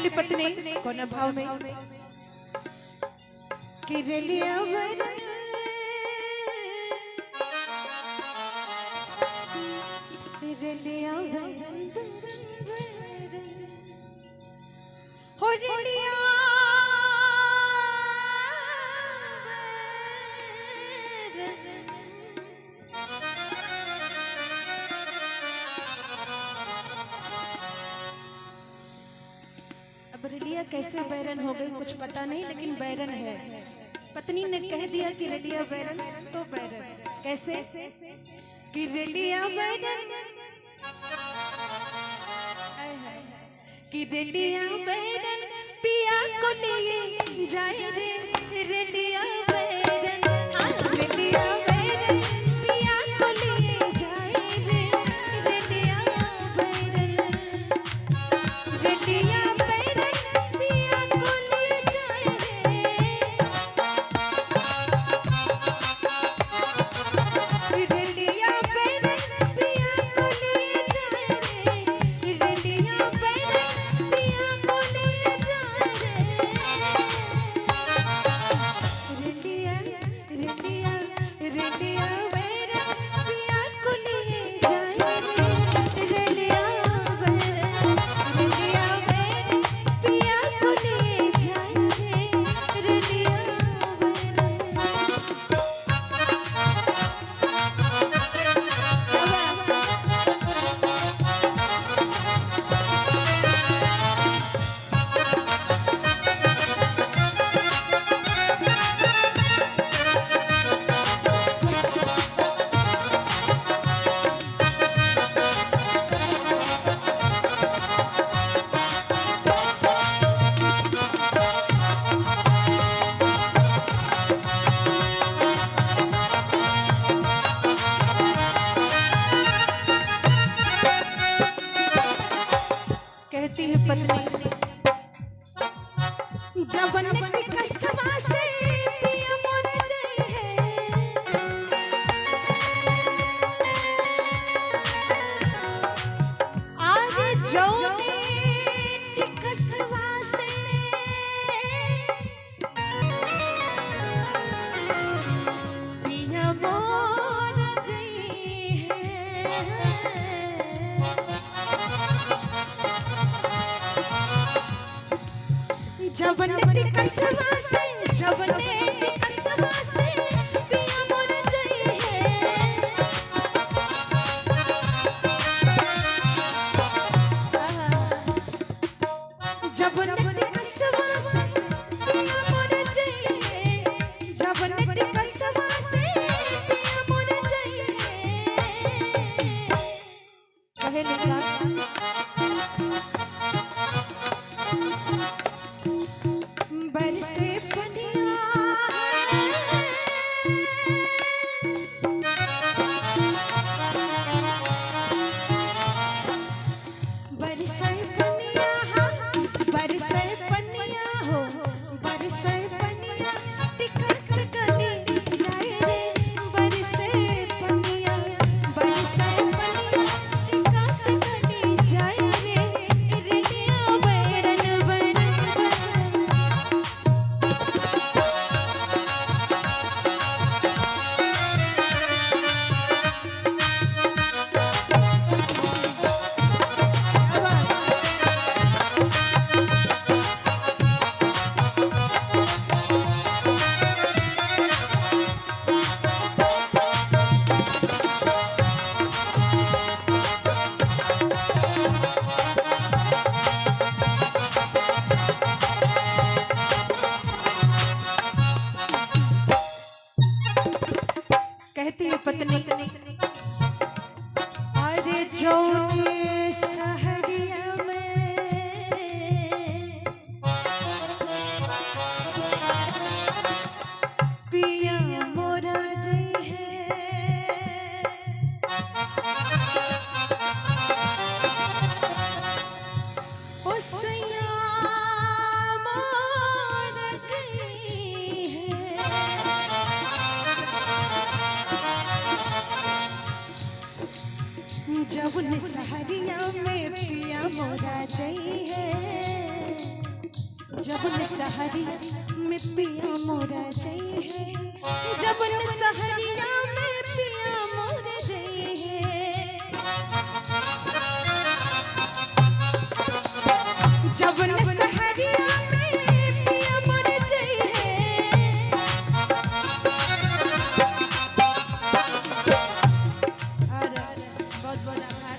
कहली पत्नी कोन भाव में कि रेलिया बैरन रेलिया बैरन हो रेलिया अब रेलिया कैसे बैरन हो गई कुछ पता नहीं, लेकिन बैरन है। पत्नी ने कह दिया कि रेलिया बैरन तो बैरन कैसे कि रेलिया बैरन कि रेलिया बैरन पिया को लिए जाए रे रेलिया बैरन रेलिया बैरन पिया को लिए जाए रे रेलिया बैरन रेलिया पत्नी जबन कसवा से पिया मोर जाई है आगे जौने कसवा से पिया मोर जाई है जबने कसवा से जबने कसवा से पिया मोर जाई है जबने कसवा से पिया मोर जाई है जबने कसवा से पिया मोर जाई है कहे लिखा बरसे पनिया बरसे पनिया बरसे पनिया हो बरसे पनिया तिकस गली जाए रे बरसे पनिया तिकस गली जाए रे रेलिया बैरन बैरन कहती है पत्नी अरे जौने सहरिया में पिया मोरा जाई है ओ सैया मोरा जाई है जब सहरिया में पिया मोरा जाई है जब सहरिया में पिया मोरा जई है, जब सहरिया में पिया मोर जई है, जब सहरिया में पिया मोर जई है। और बहुत बहुत आभार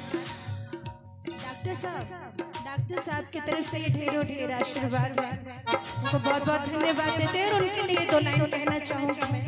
डॉक्टर साहब की तरफ से ये ढेर आशीर्वाद है, उनको बहुत बहुत धन्यवाद देते हैं। और उनके लिए 2 लाइन कहना चाहूँगी मैं।